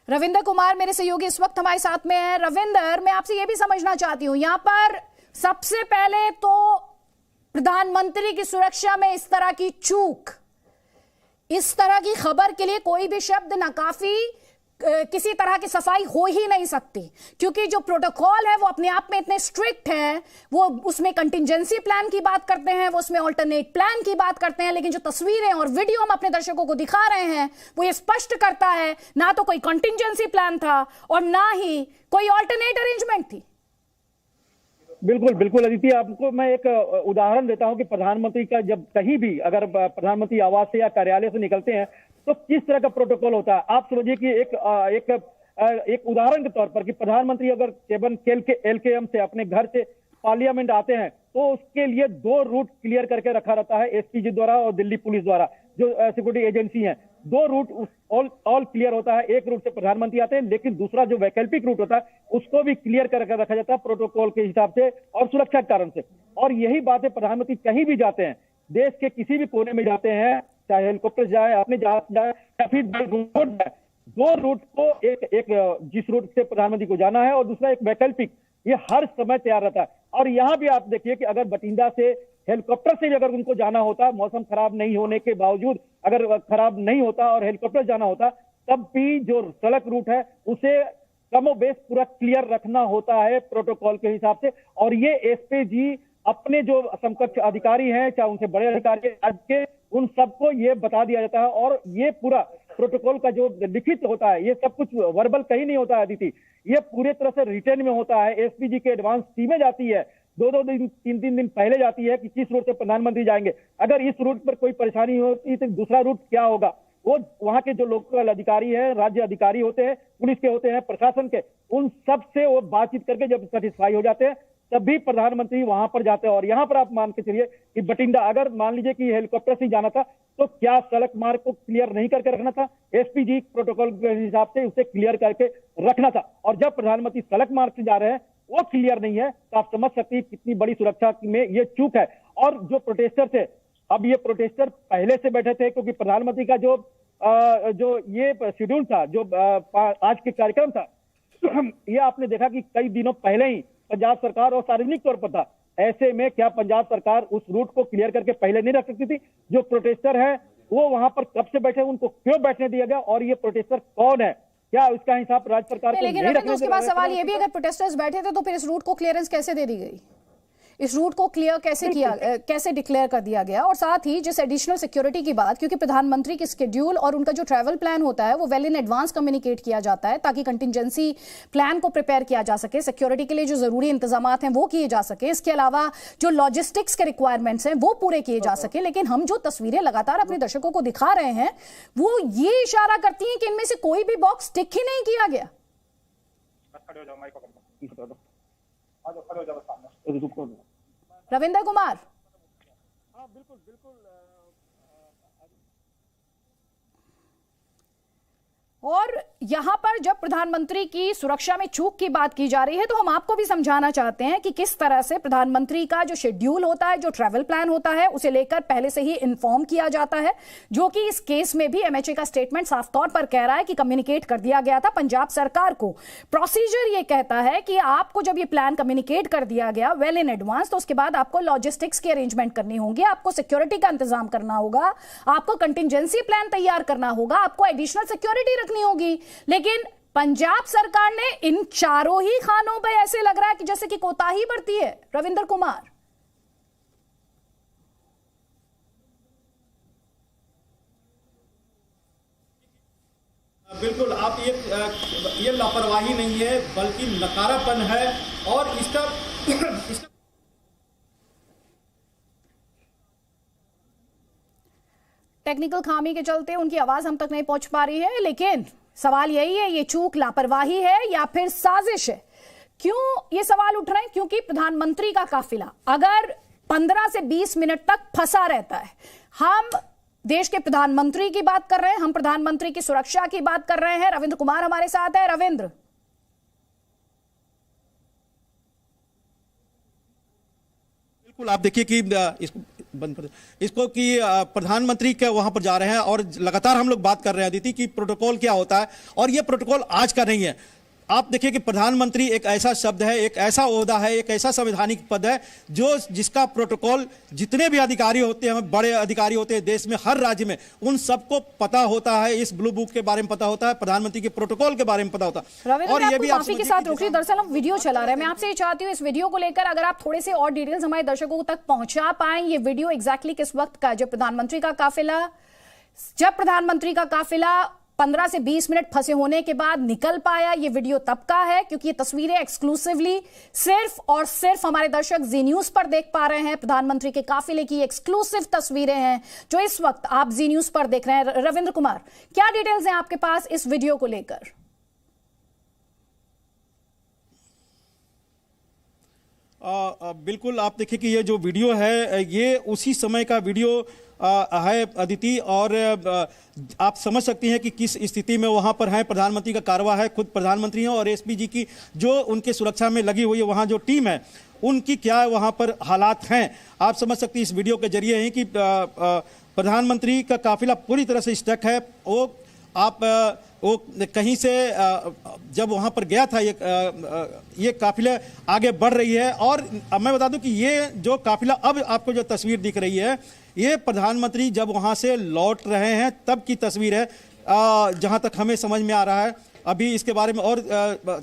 रविंद्र कुमार मेरे सहयोगी इस वक्त हमारे साथ में है। रविंद्र, मैं आपसे यह भी समझना चाहती हूं, यहां पर सबसे पहले तो प्रधानमंत्री की सुरक्षा में इस तरह की चूक, इस तरह की खबर के लिए कोई भी शब्द नाकाफी, किसी तरह की सफाई हो ही नहीं सकती, क्योंकि जो प्रोटोकॉल है वो अपने आप में इतने स्ट्रिक्ट है। वो उसमें कंटिजेंसी प्लान की बात करते हैं, वो उसमें ऑल्टरनेट प्लान की बात करते हैं, लेकिन जो तस्वीरें और वीडियो हम अपने दर्शकों को दिखा रहे हैं वो ये स्पष्ट करता है ना तो कोई कंटिजेंसी प्लान था और ना ही कोई ऑल्टरनेट अरेंजमेंट थी। बिल्कुल बिल्कुल अदिति, आपको मैं एक उदाहरण देता हूं कि प्रधानमंत्री का जब कहीं भी अगर प्रधानमंत्री आवास से या कार्यालय से निकलते हैं तो किस तरह का प्रोटोकॉल होता है। आप समझिए कि एक उदाहरण के तौर पर कि प्रधानमंत्री अगर केवल एलकेएम से अपने घर से पार्लियामेंट आते हैं तो उसके लिए 2 रूट क्लियर करके रखा रहता है एसपीजी द्वारा और दिल्ली पुलिस द्वारा, जो सिक्योरिटी एजेंसी है। 2 रूट ऑल क्लियर होता है। एक रूट से प्रधानमंत्री आते हैं, लेकिन दूसरा जो वैकल्पिक रूट होता है उसको भी क्लियर करके रखा जाता है प्रोटोकॉल के हिसाब से और सुरक्षा के कारण से। और यही बात है, प्रधानमंत्री कहीं भी जाते हैं, देश के किसी भी कोने में जाते हैं, चाहे हेलीकॉप्टर जाए, अपने जहाज जाए या फिर रोड जाए, 2 रूट को एक जिस रूट से प्रधानमंत्री को जाना है और दूसरा एक वैकल्पिक, ये हर समय तैयार रहता है। और यहाँ भी आप देखिए कि अगर बठिंडा से हेलीकॉप्टर से भी अगर उनको जाना होता, मौसम खराब नहीं होने के बावजूद अगर खराब नहीं होता और हेलीकॉप्टर जाना होता, तब भी जो सड़क रूट है उसे कमोबेश पूरा क्लियर रखना होता है प्रोटोकॉल के हिसाब से। और ये एसपीजी अपने जो समकक्ष अधिकारी हैं, चाहे उनसे बड़े अधिकारी राज्य के, उन सबको ये बता दिया जाता है। और ये पूरा प्रोटोकॉल का जो लिखित होता है, ये सब कुछ वर्बल कहीं नहीं होता है अदिति, ये पूरे तरह से रिटर्न में होता है। एसपीजी के एडवांस टीमें जाती है, 2-2 दिन 3-3 दिन पहले जाती है कि किस रूट से प्रधानमंत्री जाएंगे। अगर इस रूट पर कोई परेशानी होती तो दूसरा रूट क्या होगा, वो वहां के जो लोकल अधिकारी है, राज्य अधिकारी होते हैं, पुलिस के होते हैं, प्रशासन के, उन सब से वो बातचीत करके जब सेटिस्फाई हो जाते हैं तभी प्रधानमंत्री वहां पर जाते हैं। और यहाँ पर आप मान के चलिए कि बठिंडा अगर मान लीजिए कि हेलीकॉप्टर से जाना था तो क्या सड़क मार्ग को क्लियर नहीं करके रखना था? एसपीजी प्रोटोकॉल के हिसाब से उसे क्लियर करके रखना था। और जब प्रधानमंत्री सड़क मार्ग से जा रहे हैं वो क्लियर नहीं है, तो आप समझ सकते हैं कितनी बड़ी सुरक्षा में ये चूक है। और जो प्रोटेस्टर थे, अब ये प्रोटेस्टर पहले से बैठे थे, क्योंकि प्रधानमंत्री का जो ये शेड्यूल था, जो आज के कार्यक्रम था, ये आपने देखा कि कई दिनों पहले ही पंजाब सरकार और सार्वजनिक तौर पर था। ऐसे में क्या पंजाब सरकार उस रूट को क्लियर करके पहले नहीं रख सकती थी? जो प्रोटेस्टर है वो वहां पर कब से बैठे, उनको क्यों बैठने दिया गया और ये प्रोटेस्टर कौन है, क्या उसका हिसाब राज्य सरकार को नहीं रखने? उसके बाद सवाल ये भी, अगर प्रोटेस्टर्स बैठे थे तो फिर इस रूट को क्लियरेंस कैसे दे दी गई? इस रूट को क्लियर कैसे डिक्लेयर कर दिया गया? और साथ ही जिस एडिशनल सिक्योरिटी की बात, क्योंकि प्रधानमंत्री की शेड्यूल और उनका जो ट्रैवल प्लान होता है वो वेल इन एडवांस कम्युनिकेट किया जाता है ताकि कंटिजेंसी प्लान को प्रिपेयर किया जा सके, सिक्योरिटी के लिए जो जरूरी इंतजाम हैं वो किए जा सके, इसके अलावा जो लॉजिस्टिक्स के रिक्वायरमेंट्स हैं वो पूरे किए जा सके। लेकिन हम जो तस्वीरें लगातार अपने दर्शकों को दिखा रहे हैं वो ये इशारा करती हैं कि इनमें से कोई भी बॉक्स टिक ही नहीं किया गया। रविंद्र कुमार। हाँ बिल्कुल बिल्कुल। और यहां पर जब प्रधानमंत्री की सुरक्षा में चूक की बात की जा रही है तो हम आपको भी समझाना चाहते हैं कि किस तरह से प्रधानमंत्री का जो शेड्यूल होता है, जो ट्रैवल प्लान होता है, उसे लेकर पहले से ही इन्फॉर्म किया जाता है, जो कि इस केस में भी एमएचए का स्टेटमेंट साफ तौर पर कह रहा है कि कम्युनिकेट कर दिया गया था पंजाब सरकार को। प्रोसीजर ये कहता है कि आपको जब ये प्लान कम्युनिकेट कर दिया गया वेल इन एडवांस, तो उसके बाद आपको लॉजिस्टिक्स की अरेंजमेंट करनी होगी, आपको सिक्योरिटी का इंतजाम करना होगा, आपको कंटिजेंसी प्लान तैयार करना होगा, आपको एडिशनल सिक्योरिटी रखनी होगी। लेकिन पंजाब सरकार ने इन चारों ही खानों पे ऐसे लग रहा है कि जैसे कि कोताही बरती है। रविंद्र कुमार। बिल्कुल, आप ये लापरवाही नहीं है बल्कि नकारापन है। और इसका टेक्निकल खामी के चलते उनकी आवाज हम तक नहीं पहुंच पा रही है, लेकिन सवाल यही है, ये चूक लापरवाही है या फिर साजिश है? क्यों ये सवाल उठ रहे हैं? क्योंकि प्रधानमंत्री का काफिला अगर 15 से 20 मिनट तक फंसा रहता है, हम देश के प्रधानमंत्री की बात कर रहे हैं, हम प्रधानमंत्री की सुरक्षा की बात कर रहे हैं। रविंद्र कुमार हमारे साथ है। रविंद्र, बिल्कुल, आप देखिए कि इसको कि प्रधानमंत्री के वहां पर जा रहे हैं और लगातार हम लोग बात कर रहे हैं अदिति कि प्रोटोकॉल क्या होता है, और ये प्रोटोकॉल आज का नहीं है। आप देखिए कि प्रधानमंत्री एक ऐसा शब्द है, एक ऐसा ओहदा है, एक ऐसा संवैधानिक पद है जिसका प्रोटोकॉल जितने भी अधिकारी होते हैं, बड़े अधिकारी होते हैं देश में, हर राज्य में, उन सबको पता होता है। इस ब्लू बुक के बारे में पता होता है, प्रधानमंत्री के प्रोटोकॉल के बारे में पता होता है। और ये भी माफी के साथ रोक रही, दरअसल हम वीडियो चला रहे हैं। मैं आपसे ये चाहती हूँ इस वीडियो को लेकर अगर आप थोड़े से और डिटेल्स हमारे दर्शकों तक पहुंचा पाएं। ये वीडियो एग्जैक्टली किस वक्त का, जब प्रधानमंत्री का काफिला 15 से 20 मिनट फंसे होने के बाद निकल पाया, ये वीडियो तब का है, क्योंकि ये तस्वीरें एक्सक्लूसिवली सिर्फ और सिर्फ हमारे दर्शक जी न्यूज पर देख पा रहे हैं। प्रधानमंत्री के काफिले की एक्सक्लूसिव तस्वीरें हैं जो इस वक्त आप जी न्यूज पर देख रहे हैं। रविंद्र कुमार, क्या डिटेल्स हैं आपके पास इस वीडियो को लेकर? बिल्कुल, आप देखिए कि ये जो वीडियो है ये उसी समय का वीडियो है अदिति, और आप समझ सकती हैं कि किस स्थिति में वहां पर है। प्रधानमंत्री का कारवा है, खुद प्रधानमंत्री हैं और एसपीजी की जो उनके सुरक्षा में लगी हुई है वहां जो टीम है उनकी क्या वहां पर हालात हैं। आप समझ सकती हैं इस वीडियो के जरिए ही कि प्रधानमंत्री का काफिला पूरी तरह से स्टक है। वो कहीं से जब वहां पर गया था ये काफिला आगे बढ़ रही है। और मैं बता दूं कि ये जो काफिला अब आपको जो तस्वीर दिख रही है ये प्रधानमंत्री जब वहां से लौट रहे हैं तब की तस्वीर है, जहां तक हमें समझ में आ रहा है। अभी इसके बारे में और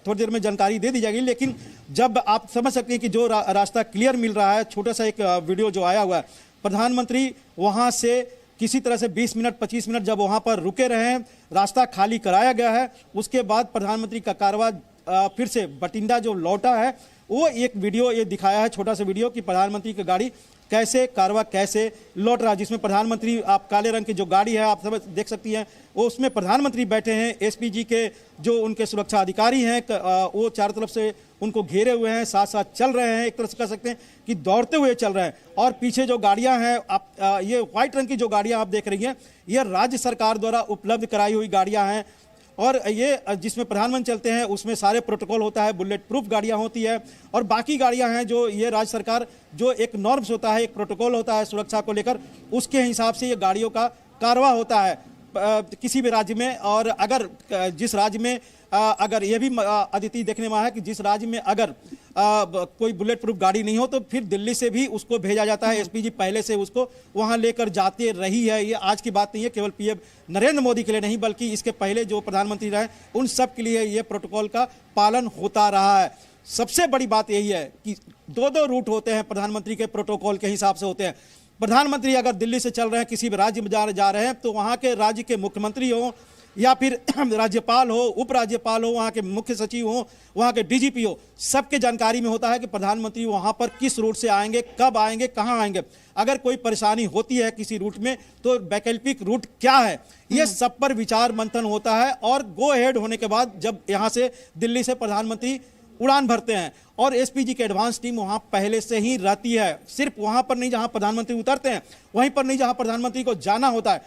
थोड़ी देर में जानकारी दे दी जाएगी, लेकिन जब आप समझ सकते हैं कि जो रास्ता क्लियर मिल रहा है, छोटा सा एक वीडियो जो आया हुआ है, प्रधानमंत्री वहां से किसी तरह से 20 मिनट 25 मिनट जब वहां पर रुके रहे हैं, रास्ता खाली कराया गया है। उसके बाद प्रधानमंत्री का कारवा फिर से बठिंडा जो लौटा है, वो एक वीडियो ये दिखाया है, छोटा सा वीडियो, कि प्रधानमंत्री की गाड़ी कारवा कैसे लौट रहा है, जिसमें प्रधानमंत्री, आप काले रंग की जो गाड़ी है आप सब देख सकती हैं, वो उसमें प्रधानमंत्री बैठे हैं। एसपीजी के जो उनके सुरक्षा अधिकारी हैं वो चारों तरफ से उनको घेरे हुए हैं, साथ साथ चल रहे हैं, एक तरह से कह सकते हैं कि दौड़ते हुए चल रहे हैं। और पीछे जो गाड़ियां हैं, आप ये व्हाइट रंग की जो गाड़ियां आप देख रही हैं, ये राज्य सरकार द्वारा उपलब्ध कराई हुई गाड़ियां हैं। और ये जिसमें प्रधानमंत्री चलते हैं उसमें सारे प्रोटोकॉल होता है, बुलेट प्रूफ गाड़ियां होती है। और बाकी गाड़ियां हैं जो ये राज्य सरकार, जो एक नॉर्म्स होता है, एक प्रोटोकॉल होता है सुरक्षा को लेकर, उसके हिसाब से ये गाड़ियों का कारवा होता है किसी भी राज्य में। और अगर जिस राज्य में अगर ये भी अदिति देखने में आया है कि जिस राज्य में अगर कोई बुलेट प्रूफ गाड़ी नहीं हो तो फिर दिल्ली से भी उसको भेजा जाता है। एसपीजी पहले से उसको वहां लेकर जाते रही है। ये आज की बात नहीं है, केवल पीएम नरेंद्र मोदी के लिए नहीं बल्कि इसके पहले जो प्रधानमंत्री रहे उन सब के लिए ये प्रोटोकॉल का पालन होता रहा है। सबसे बड़ी बात यही है कि दो रूट होते हैं प्रधानमंत्री के प्रोटोकॉल के हिसाब से होते हैं। प्रधानमंत्री अगर दिल्ली से चल रहे हैं, किसी भी राज्य में जा रहे हैं, तो वहां के राज्य के मुख्यमंत्री हो या फिर राज्यपाल हो, उपराज्यपाल हो, वहां के मुख्य सचिव हो, वहां के डीजीपी हो, सबके जानकारी में होता है कि प्रधानमंत्री वहां पर किस रूट से आएंगे, कब आएंगे, कहां आएंगे। अगर कोई परेशानी होती है किसी रूट में तो वैकल्पिक रूट क्या है, ये सब पर विचार मंथन होता है। और गो अहेड होने के बाद जब यहां से दिल्ली से प्रधानमंत्री उड़ान भरते हैं और एसपीजी की एडवांस टीम वहां पहले से ही रहती है। सिर्फ वहां पर नहीं जहां प्रधानमंत्री उतरते हैं, वहीं पर नहीं जहां प्रधानमंत्री को जाना होता है,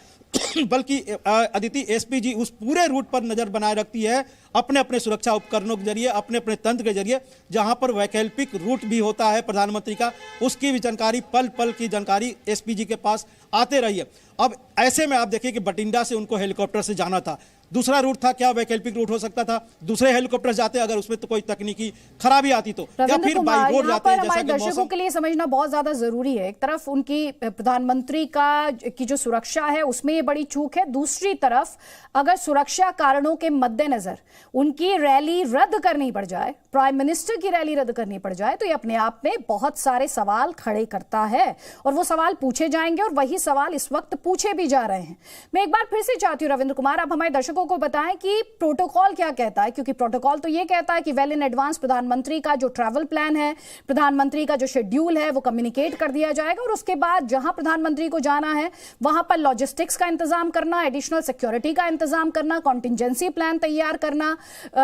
बल्कि अदिति एसपीजी उस पूरे रूट पर नजर बनाए रखती है अपने अपने सुरक्षा उपकरणों के जरिए, अपने अपने तंत्र के जरिए। जहां पर वैकल्पिक रूट भी होता है प्रधानमंत्री का, उसकी भी जानकारी, पल पल की जानकारी एसपीजी के पास आते रही है। अब ऐसे में आप देखिए कि बठिंडा से उनको हेलीकॉप्टर से जाना था, दूसरा रूट था, क्या वैकल्पिक रूट हो सकता था? दूसरे हेलीकॉप्टर जाते अगर उसमें तो कोई तकनीकी खराबी आती तो, या फिर बाई रोड जाते। हमारे दर्शकों के लिए समझना बहुत ज्यादा जरूरी है, एक तरफ उनकी प्रधानमंत्री की जो सुरक्षा है उसमें ये बड़ी चूक है, दूसरी तरफ अगर सुरक्षा कारणों के मद्देनजर उनकी रैली रद्द करनी पड़ जाए, प्राइम मिनिस्टर की रैली रद्द करनी पड़ जाए, तो ये अपने आप में बहुत सारे सवाल खड़े करता है और वो सवाल पूछे जाएंगे और वही सवाल इस वक्त पूछे भी जा रहे हैं। मैं एक बार फिर से चाहती हूँ रविंद्र कुमार, आप हमारे दर्शकों को बताएं कि प्रोटोकॉल क्या कहता है, क्योंकि प्रोटोकॉल तो ये कहता है कि वेल इन एडवांस प्रधानमंत्री का जो ट्रैवल प्लान है, प्रधानमंत्री का जो शेड्यूल है वो कम्युनिकेट कर दिया जाएगा और उसके बाद जहां प्रधानमंत्री को जाना है वहां पर लॉजिस्टिक्स का इंतजाम करना, एडिशनल सिक्योरिटी का इंतजाम करना, कॉन्टिंजेंसी प्लान तैयार करना,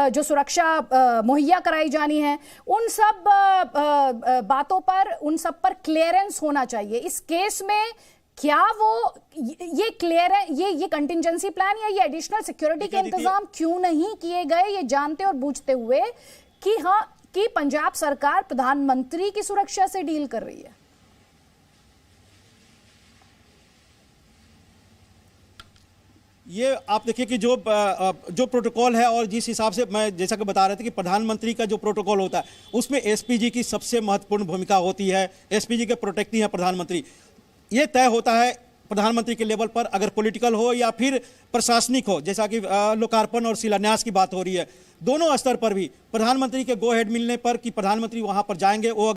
जो सुरक्षा मुहैया कराई जानी है, उन सब बातों पर, उन सब पर क्लियरेंस होना चाहिए। इस केस में क्या वो ये क्लियर है, ये कंटिंजेंसी प्लान या ये एडिशनल सिक्योरिटी के इंतजाम क्यों नहीं किए गए, ये जानते और बूझते हुए कि हाँ कि पंजाब सरकार प्रधानमंत्री की सुरक्षा से डील कर रही है? ये आप देखिए कि जो प्रोटोकॉल है और जिस हिसाब से मैं जैसा कि बता रहे थे कि प्रधानमंत्री का जो प्रोटोकॉल होता है उसमें एसपीजी की सबसे महत्वपूर्ण भूमिका होती है। एसपीजी के प्रोटेक्टिंग है प्रधानमंत्री। ये तय होता है प्रधानमंत्री के लेवल पर, अगर पॉलिटिकल हो या फिर प्रशासनिक हो, जैसा कि लोकार्पण और शिलान्यास की बात हो रही है, दोनों स्तर पर भी प्रधानमंत्री के गो हेड मिलने पर कि प्रधानमंत्री वहां पर जाएंगे, वो